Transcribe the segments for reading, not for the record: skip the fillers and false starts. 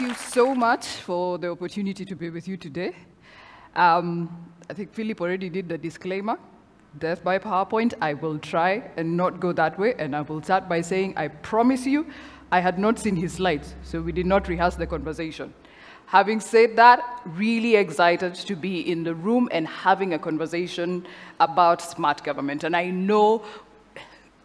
you so much for the opportunity to be with you today. I think Philip already did the disclaimer. Death by PowerPoint, I will try and not go that way, and I will start by saying, I promise you, I had not seen his slides, so we did not rehearse the conversation. Having said that, really excited to be in the room and having a conversation about smart government. And I know,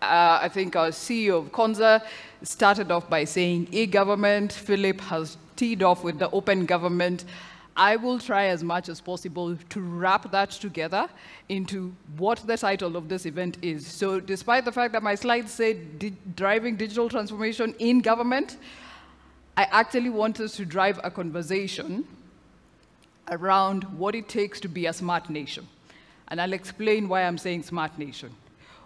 I think our CEO of Konza started off by saying e-government. Philip has teed off with the open government. I will try as much as possible to wrap that together into what the title of this event is. So despite the fact that my slides say driving digital transformation in government, I actually want us to drive a conversation around what it takes to be a smart nation. And I'll explain why I'm saying smart nation.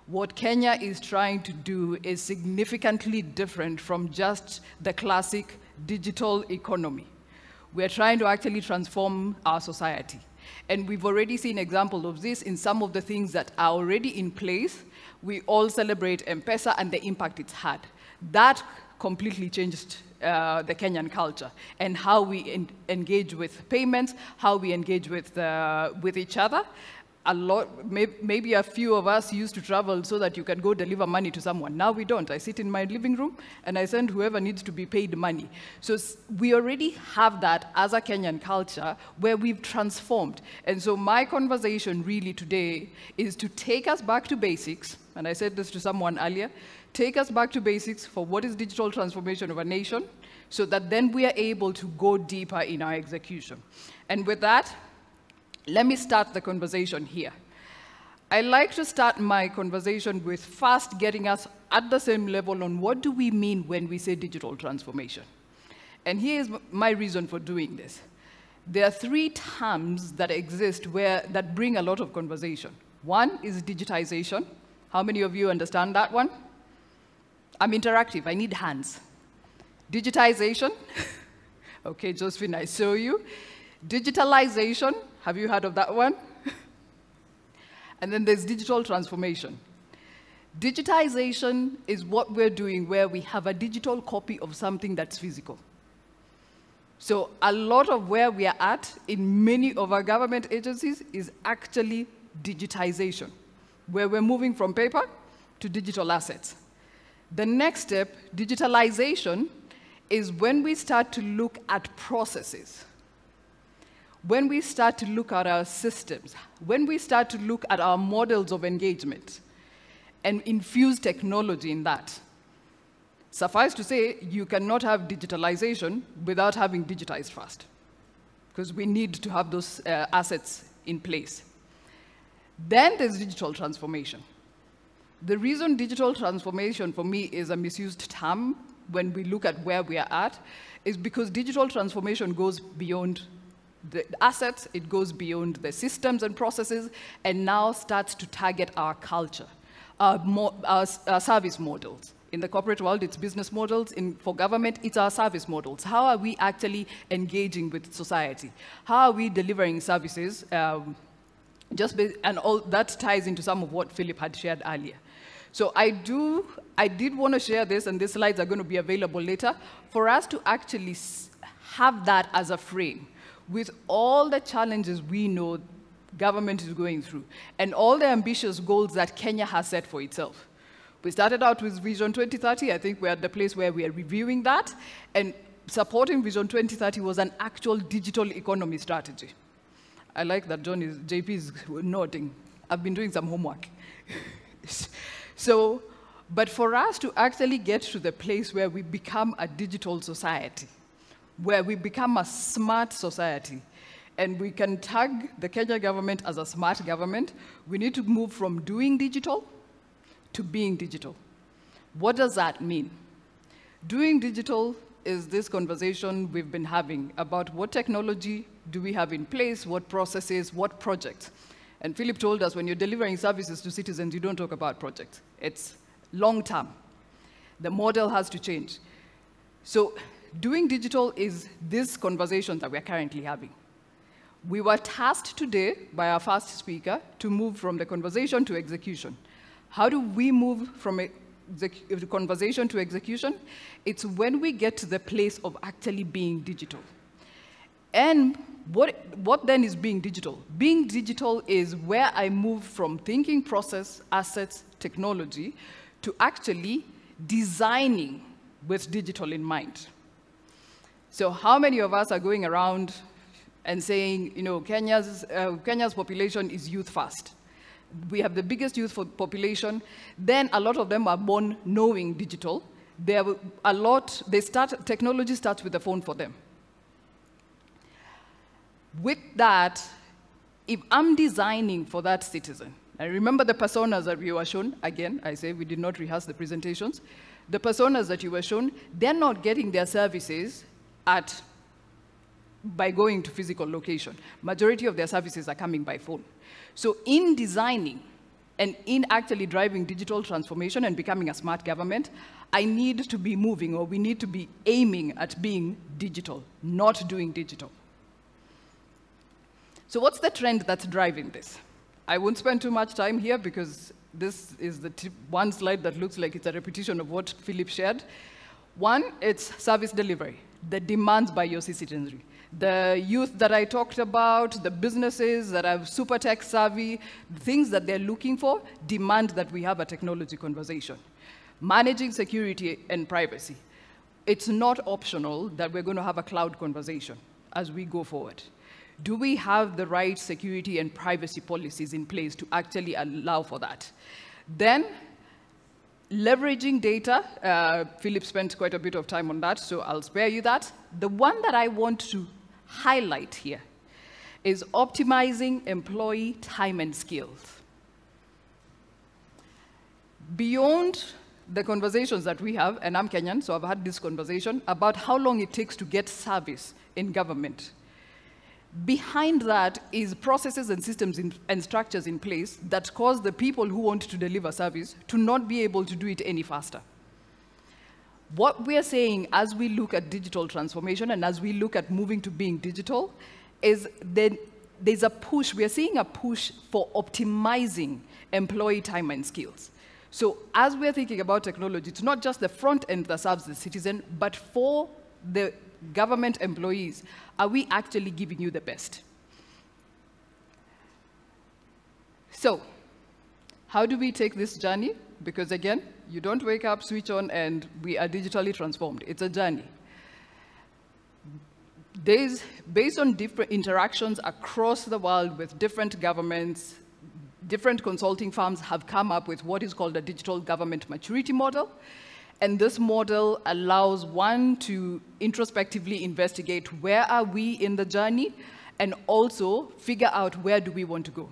What Kenya is trying to do is significantly different from just the classic digital economy. We're trying to actually transform our society. And we've already seen examples of this in some of the things that are already in place. We all celebrate M-Pesa and the impact it's had. That completely changed the Kenyan culture and how we engage with payments, how we engage with each other. A lot, maybe a few of us used to travel so that you can go deliver money to someone. Now we don't. I sit in my living room and I send whoever needs to be paid money. So we already have that as a Kenyan culture where we've transformed. And so my conversation really today is to take us back to basics. And I said this to someone earlier. Take us back to basics for what is digital transformation of a nation so that then we are able to go deeper in our execution. And with that, let me start the conversation here. I like to start my conversation with first getting us at the same level on what do we mean when we say digital transformation. And here's my reason for doing this. There are three terms that exist that bring a lot of conversation. One is digitization. How many of you understand that one? I'm interactive, I need hands. Digitization. Okay, Josephine, I saw you. Digitalization. Have you heard of that one? And then there's digital transformation. Digitization is what we're doing where we have a digital copy of something that's physical. So a lot of where we are at in many of our government agencies is actually digitization, where we're moving from paper to digital assets. The next step, digitalization, is when we start to look at processes. When we start to look at our systems, when we start to look at our models of engagement and infuse technology in that. Suffice to say, you cannot have digitalization without having digitized first, because we need to have those assets in place. Then there's digital transformation. The reason digital transformation for me is a misused term when we look at where we are at is because digital transformation goes beyond the assets, it goes beyond the systems and processes, and now starts to target our culture, our service models. In the corporate world, it's business models. For government, it's our service models. How are we actually engaging with society? How are we delivering services? And all that ties into some of what Philip had shared earlier. So I did want to share this, and these slides are going to be available later, for us to actually have that as a frame with all the challenges we know government is going through and all the ambitious goals that Kenya has set for itself. We started out with Vision 2030. I think we're at the place where we are reviewing that, and supporting Vision 2030 was an actual digital economy strategy. I like that JP is nodding. I've been doing some homework. So, but for us to actually get to the place where we become a digital society, where we become a smart society, and we can tag the Kenya government as a smart government, we need to move from doing digital to being digital. What does that mean? Doing digital is this conversation we've been having about what technology do we have in place, what processes, what projects. And Philip told us when you're delivering services to citizens, you don't talk about projects. It's long term. The model has to change. So doing digital is this conversation that we're currently having. We were tasked today by our first speaker to move from the conversation to execution. How do we move from conversation to execution, it's when we get to the place of actually being digital. And what then is being digital? Being digital is where I move from thinking process, assets, technology, to actually designing with digital in mind. So how many of us are going around and saying, you know, Kenya's population is youth first. We have the biggest youth population. Then a lot of them are born knowing digital. Technology starts with the phone for them. With that, if I'm designing for that citizen, and remember the personas that we were shown, again, I say we did not rehearse the presentations. The personas that you were shown, they're not getting their services by going to physical location. Majority of their services are coming by phone. So in designing and in actually driving digital transformation and becoming a smart government, I need to be moving, or we need to be aiming at being digital, not doing digital. So what's the trend that's driving this? I won't spend too much time here because this is the one slide that looks like it's a repetition of what Philip shared. One, it's service delivery, the demands by your citizenry. The youth that I talked about, the businesses that are super tech savvy, the things that they're looking for demand that we have a technology conversation. Managing security and privacy. It's not optional that we're going to have a cloud conversation as we go forward. Do we have the right security and privacy policies in place to actually allow for that? Then, leveraging data. Philip spent quite a bit of time on that, so I'll spare you that. The one that I want to highlight here is optimizing employee time and skills. Beyond the conversations that we have, and I'm Kenyan, so I've had this conversation about how long it takes to get service in government. Behind that is processes and systems and structures in place that cause the people who want to deliver service to not be able to do it any faster. What we're saying as we look at digital transformation and as we look at moving to being digital is that there's a push, we're seeing a push for optimizing employee time and skills. So as we're thinking about technology, it's not just the front end that serves the citizen, but for the government employees, are we actually giving you the best? So, how do we take this journey? Because again, you don't wake up, switch on, and we are digitally transformed. It's a journey. Based on different interactions across the world with different governments, different consulting firms have come up with what is called a digital government maturity model. And this model allows one to introspectively investigate where are we in the journey and also figure out where do we want to go.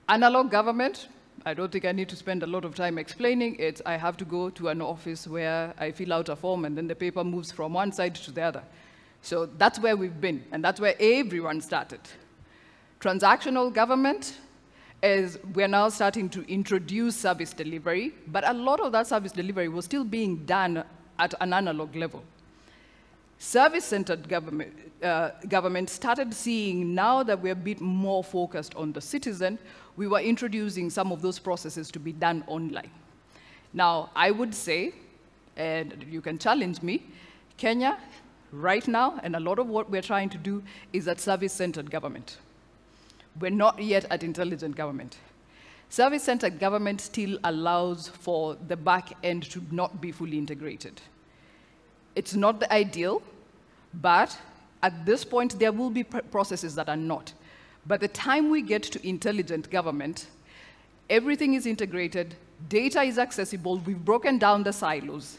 Analog government, I don't think I need to spend a lot of time explaining it. I have to go to an office where I fill out a form and then the paper moves from one side to the other. So that's where we've been, and that's where everyone started. Transactional government is we're now starting to introduce service delivery, but a lot of that service delivery was still being done at an analog level. Service-centered government started seeing now that we're a bit more focused on the citizen, we were introducing some of those processes to be done online. Now, I would say, and you can challenge me, Kenya, right now, and a lot of what we're trying to do is at service-centered government. We're not yet at intelligent government. Service-centered government still allows for the back end to not be fully integrated. It's not the ideal, but at this point, there will be processes that are not. By the time we get to intelligent government, everything is integrated, data is accessible, we've broken down the silos,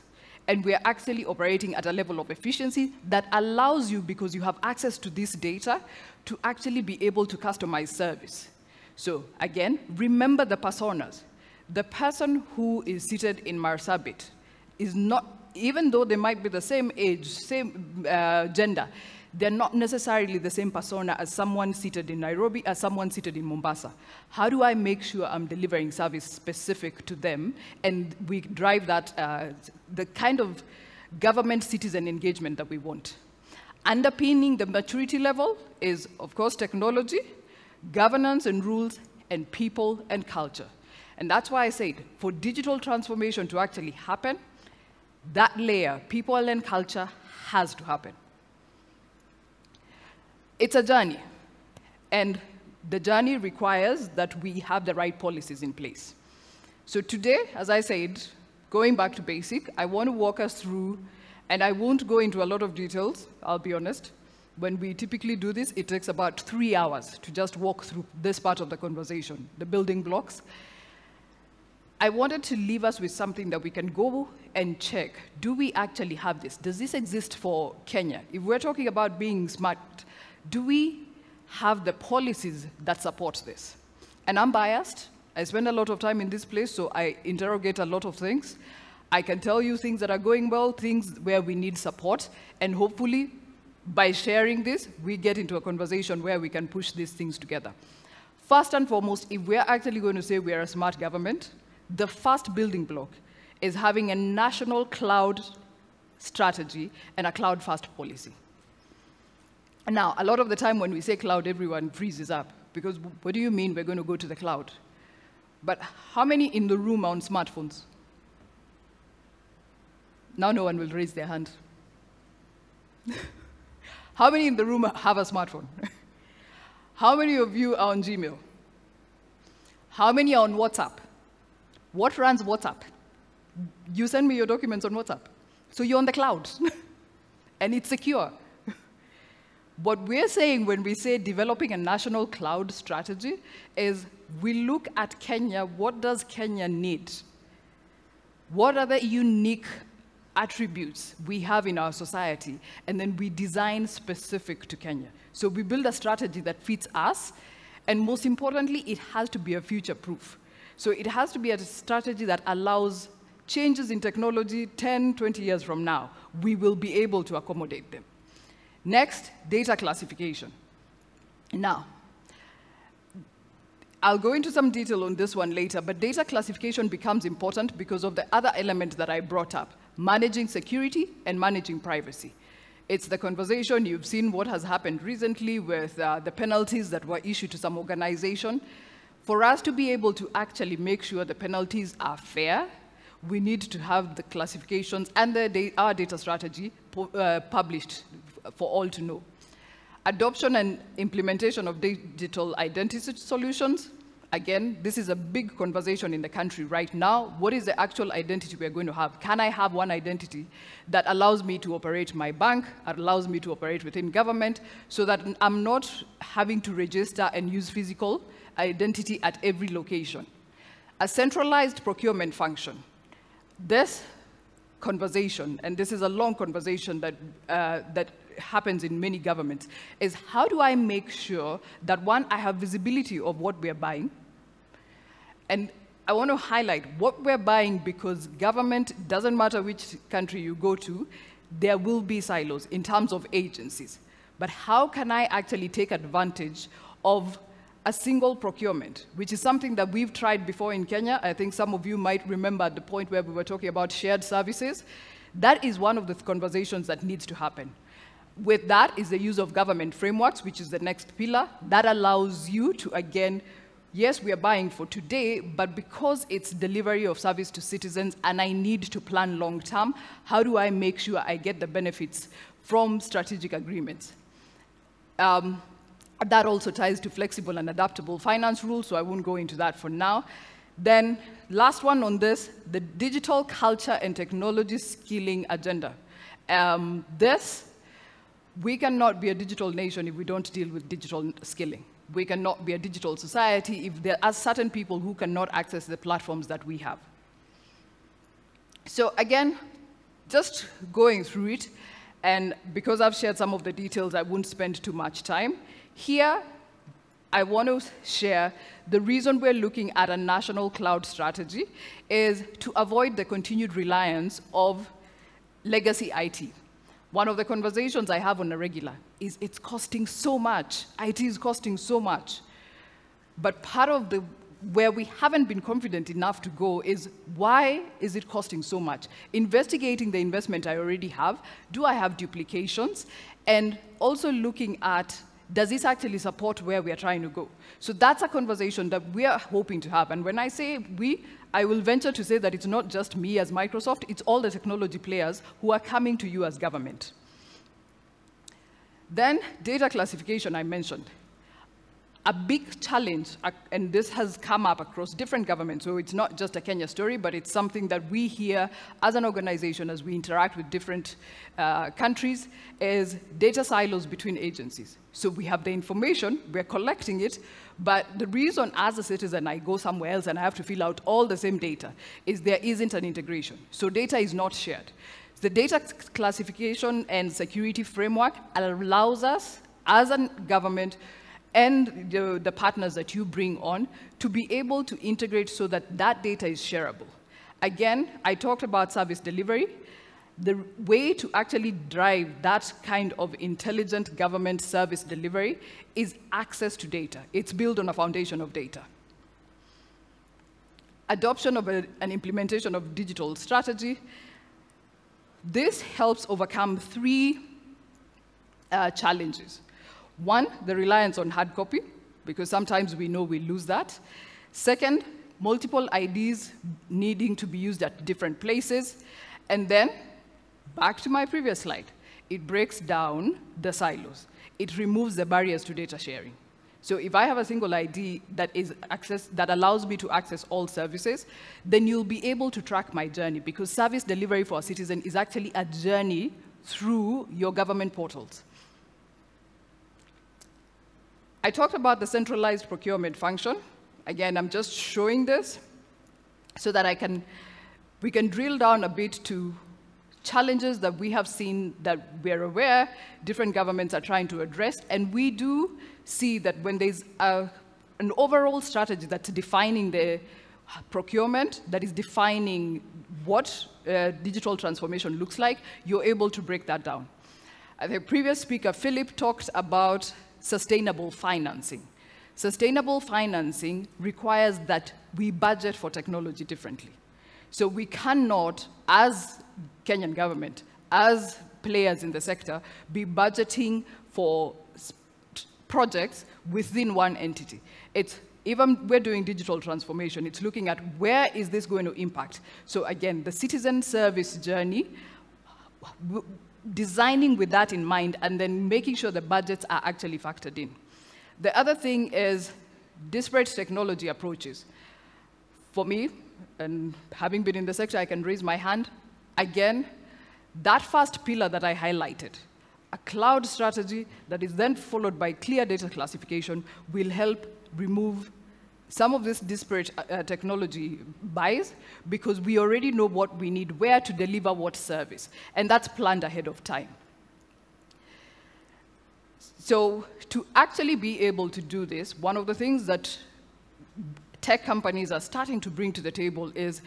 and we're actually operating at a level of efficiency that allows you, because you have access to this data, to actually be able to customize service. So again, remember the personas. The person who is seated in Marsabit is not, even though they might be the same age, same gender, they're not necessarily the same persona as someone seated in Nairobi, as someone seated in Mombasa. How do I make sure I'm delivering service specific to them? And we drive that, the kind of government-citizen engagement that we want. Underpinning the maturity level is, of course, technology, governance and rules, and people and culture. And that's why I said, for digital transformation to actually happen, that layer, people and culture, has to happen. It's a journey, and the journey requires that we have the right policies in place. So today, as I said, going back to basic, I want to walk us through, and I won't go into a lot of details, I'll be honest. When we typically do this, it takes about 3 hours to just walk through this part of the conversation, the building blocks. I wanted to leave us with something that we can go and check. Do we actually have this? Does this exist for Kenya? If we're talking about being smart, do we have the policies that support this? And I'm biased. I spend a lot of time in this place, so I interrogate a lot of things. I can tell you things that are going well, things where we need support, and hopefully, by sharing this, we get into a conversation where we can push these things together. First and foremost, if we're actually going to say we're a smart government, the first building block is having a national cloud strategy and a cloud-first policy. Now, a lot of the time when we say cloud, everyone freezes up, because what do you mean we're going to go to the cloud? But how many in the room are on smartphones? Now no one will raise their hand. How many in the room have a smartphone? How many of you are on Gmail? How many are on WhatsApp? What runs WhatsApp? You send me your documents on WhatsApp. So you're on the cloud, and it's secure. What we're saying when we say developing a national cloud strategy is we look at Kenya, what does Kenya need? What are the unique attributes we have in our society? And then we design specific to Kenya. So we build a strategy that fits us, and most importantly, it has to be a future-proof. So it has to be a strategy that allows changes in technology 10, 20 years from now. We will be able to accommodate them. Next, data classification. Now, I'll go into some detail on this one later, but data classification becomes important because of the other element that I brought up, managing security and managing privacy. It's the conversation, you've seen what has happened recently with the penalties that were issued to some organization. For us to be able to actually make sure the penalties are fair, we need to have the classifications and our data strategy published for all to know. Adoption and implementation of digital identity solutions. Again, this is a big conversation in the country right now. What is the actual identity we're going to have? Can I have one identity that allows me to operate my bank, allows me to operate within government, so that I'm not having to register and use physical identity at every location? A centralized procurement function. This conversation, and this is a long conversation that happens in many governments, is how do I make sure that, one, I have visibility of what we're buying? And I want to highlight what we're buying, because government, doesn't matter which country you go to, there will be silos in terms of agencies. But how can I actually take advantage of a single procurement, which is something that we've tried before in Kenya? I think some of you might remember at the point where we were talking about shared services. That is one of the conversations that needs to happen. With that is the use of government frameworks, which is the next pillar. That allows you to, again, yes, we are buying for today, but because it's delivery of service to citizens and I need to plan long term, how do I make sure I get the benefits from strategic agreements? That also ties to flexible and adaptable finance rules, so I won't go into that for now. Then, last one on this, the digital culture and technology skilling agenda. We cannot be a digital nation if we don't deal with digital skilling. We cannot be a digital society if there are certain people who cannot access the platforms that we have. So again, just going through it, and because I've shared some of the details, I won't spend too much time. Here, I want to share the reason we're looking at a national cloud strategy is to avoid the continued reliance of legacy IT. One of the conversations I have on a regular is it's costing so much. IT is costing so much. But part of where we haven't been confident enough to go is, why is it costing so much? Investigating the investment I already have, do I have duplications? And also looking at does this actually support where we are trying to go? So that's a conversation that we are hoping to have. And when I say we, I will venture to say that it's not just me as Microsoft, it's all the technology players who are coming to you as government. Then data classification I mentioned. A big challenge, and this has come up across different governments, so it's not just a Kenya story, but it's something that we hear as an organization as we interact with different countries, is data silos between agencies. So we have the information, we're collecting it, but the reason as a citizen I go somewhere else and I have to fill out all the same data is there isn't an integration. So data is not shared. The data classification and security framework allows us as a government and the partners that you bring on to be able to integrate so that that data is shareable. Again, I talked about service delivery. The way to actually drive that kind of intelligent government service delivery is access to data. It's built on a foundation of data. Adoption of an implementation of digital strategy. This helps overcome 3 challenges. 1, the reliance on hard copy, because sometimes we know we lose that. 2nd, multiple IDs needing to be used at different places. And then, back to my previous slide, it breaks down the silos. It removes the barriers to data sharing. So if I have a single ID that allows me to access all services, then you'll be able to track my journey, because service delivery for a citizen is actually a journey through your government portals. I talked about the centralized procurement function. Again, I'm just showing this so that we can drill down a bit to challenges that we have seen that we're aware different governments are trying to address. And we do see that when there's an overall strategy that's defining the procurement, that is defining what digital transformation looks like, you're able to break that down. The previous speaker, Philip, talked about sustainable financing. Sustainable financing requires that we budget for technology differently. So we cannot, as Kenyan government, as players in the sector, be budgeting for projects within one entity. Even we're doing digital transformation, it's looking at where is this going to impact. So again, the citizen service journey, designing with that in mind, and then making sure the budgets are actually factored in. The other thing is disparate technology approaches. For me, and having been in the sector, I can raise my hand. Again, that first pillar that I highlighted, a cloud strategy that is then followed by clear data classification, will help remove some of this disparate technology buys, because we already know what we need, where to deliver what service, and that's planned ahead of time. So to actually be able to do this, one of the things that tech companies are starting to bring to the table is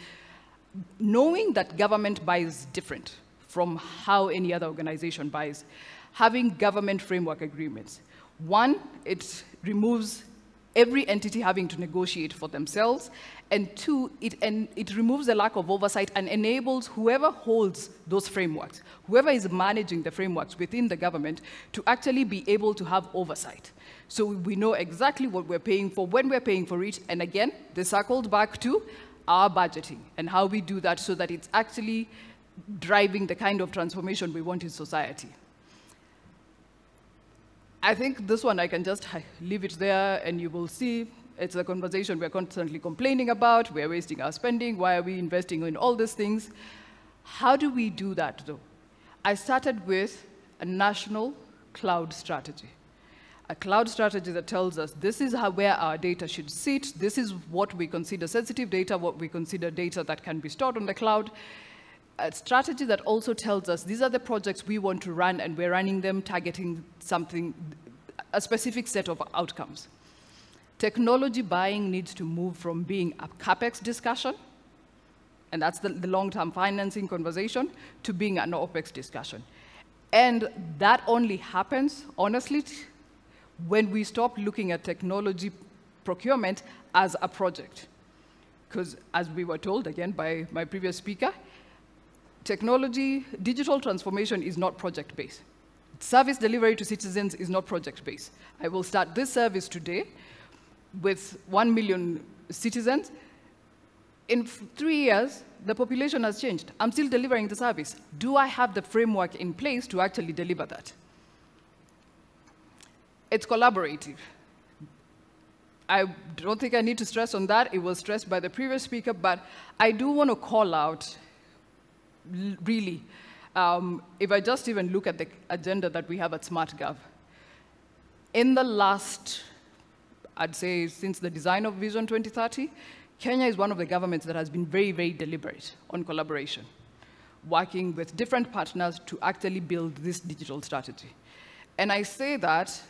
knowing that government buys different from how any other organization buys, having government framework agreements. 1, it removes every entity having to negotiate for themselves, and 2, it removes the lack of oversight and enables whoever holds those frameworks, whoever is managing the frameworks within the government, to actually be able to have oversight. So we know exactly what we're paying for, when we're paying for it, and again, this circled back to our budgeting and how we do that so that it's actually driving the kind of transformation we want in society. I think this one I can just leave it there, and you will see it's a conversation we're constantly complaining about. We're wasting our spending. Why are we investing in all these things? How do we do that, though? I started with a national cloud strategy. A cloud strategy that tells us this is where our data should sit. This is what we consider sensitive data, what we consider data that can be stored on the cloud. A strategy that also tells us these are the projects we want to run, and we're running them targeting something, a specific set of outcomes. Technology buying needs to move from being a CapEx discussion, and that's the long-term financing conversation, to being an OpEx discussion. And that only happens, honestly, when we stop looking at technology procurement as a project. Because as we were told, again, by my previous speaker, technology, digital transformation is not project-based. Service delivery to citizens is not project-based. I will start this service today with 1 million citizens. In 3 years, the population has changed. I'm still delivering the service. Do I have the framework in place to actually deliver that? It's collaborative. I don't think I need to stress on that. It was stressed by the previous speaker, but I do want to call out, really, if I just even look at the agenda that we have at SmartGov, in the last, I'd say, since the design of Vision 2030, Kenya is one of the governments that has been very, very deliberate on collaboration, working with different partners to actually build this digital strategy. And I say that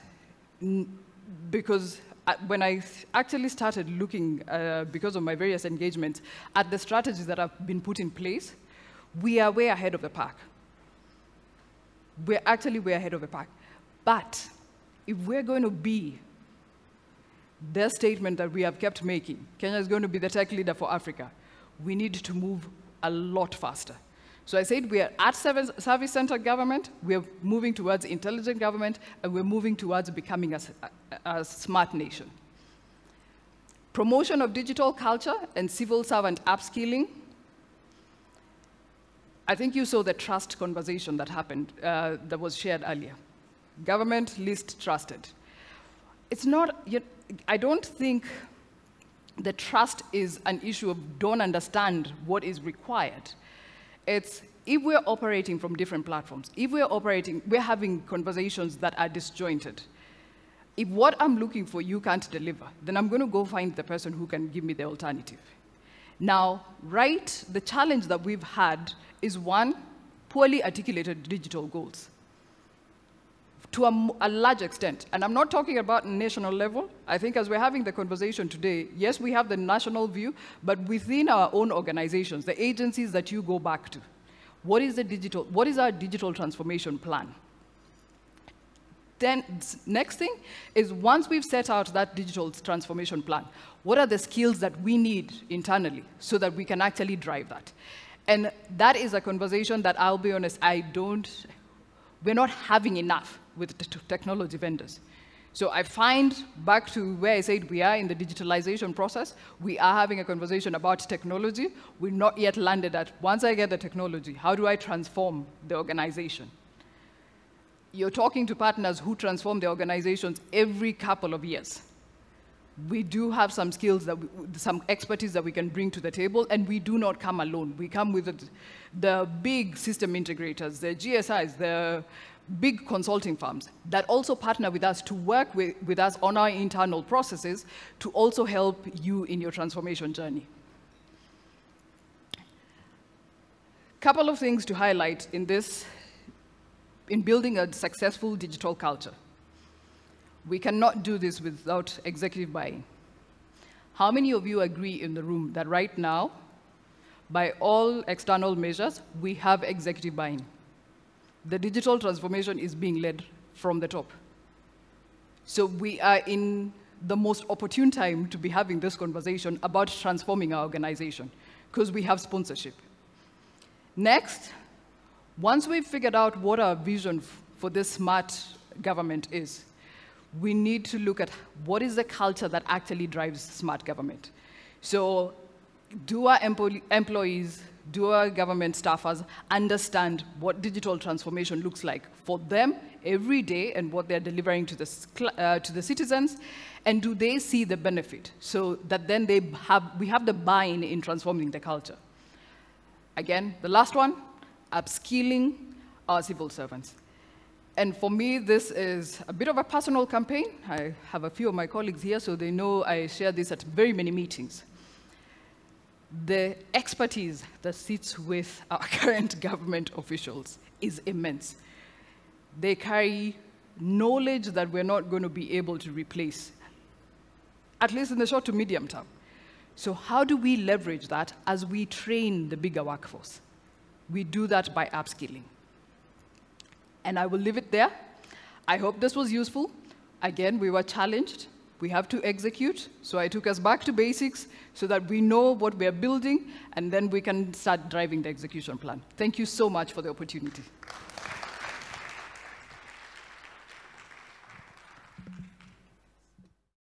because when I actually started looking, because of my various engagements, at the strategies that have been put in place, we are way ahead of the pack. We're actually way ahead of the pack. But if we're going to be the statement that we have kept making, Kenya is going to be the tech leader for Africa, we need to move a lot faster. So I said we are at service-centered government, we are moving towards intelligent government, and we're moving towards becoming a smart nation. Promotion of digital culture and civil servant upskilling. I think you saw the trust conversation that happened, that was shared earlier. Government least trusted. It's not, I don't think the trust is an issue of don't understand what is required. It's if we're operating from different platforms, if we're having conversations that are disjointed. If what I'm looking for you can't deliver, then I'm going to go find the person who can give me the alternative. Now, the challenge that we've had is one, poorly articulated digital goals to a large extent. And I'm not talking about national level. I think as we're having the conversation today, yes, we have the national view, but within our own organizations, the agencies that you go back to, what is our digital transformation plan? Then next thing is once we've set out that digital transformation plan, what are the skills that we need internally so that we can actually drive that? And that is a conversation that I'll be honest, we're not having enough with the technology vendors. So I find back to where I said we are in the digitalization process, we are having a conversation about technology. We're not yet landed at, once I get the technology, how do I transform the organization? You're talking to partners who transform their organizations every couple of years. We do have some skills, some expertise that we can bring to the table, and we do not come alone. We come with the big system integrators, the GSIs, the big consulting firms that also partner with us to work with us on our internal processes to also help you in your transformation journey. Couple of things to highlight in building a successful digital culture. We cannot do this without executive buy-in. How many of you agree in the room that right now, by all external measures, we have executive buy-in? The digital transformation is being led from the top. So we are in the most opportune time to be having this conversation about transforming our organization, because we have sponsorship. Next, once we've figured out what our vision for this smart government is, we need to look at what is the culture that actually drives smart government. So do our employees, do our government staffers understand what digital transformation looks like for them every day and what they're delivering to the citizens? And do they see the benefit so that then we have the buy-in in transforming the culture? Again, the last one, upskilling our civil servants. And for me, this is a bit of a personal campaign. I have a few of my colleagues here, so they know I share this at very many meetings. The expertise that sits with our current government officials is immense. They carry knowledge that we're not going to be able to replace, at least in the short to medium term. So how do we leverage that as we train the bigger workforce? We do that by upskilling. And I will leave it there. I hope this was useful. Again, we were challenged. We have to execute. So I took us back to basics so that we know what we're building, and then we can start driving the execution plan. Thank you so much for the opportunity.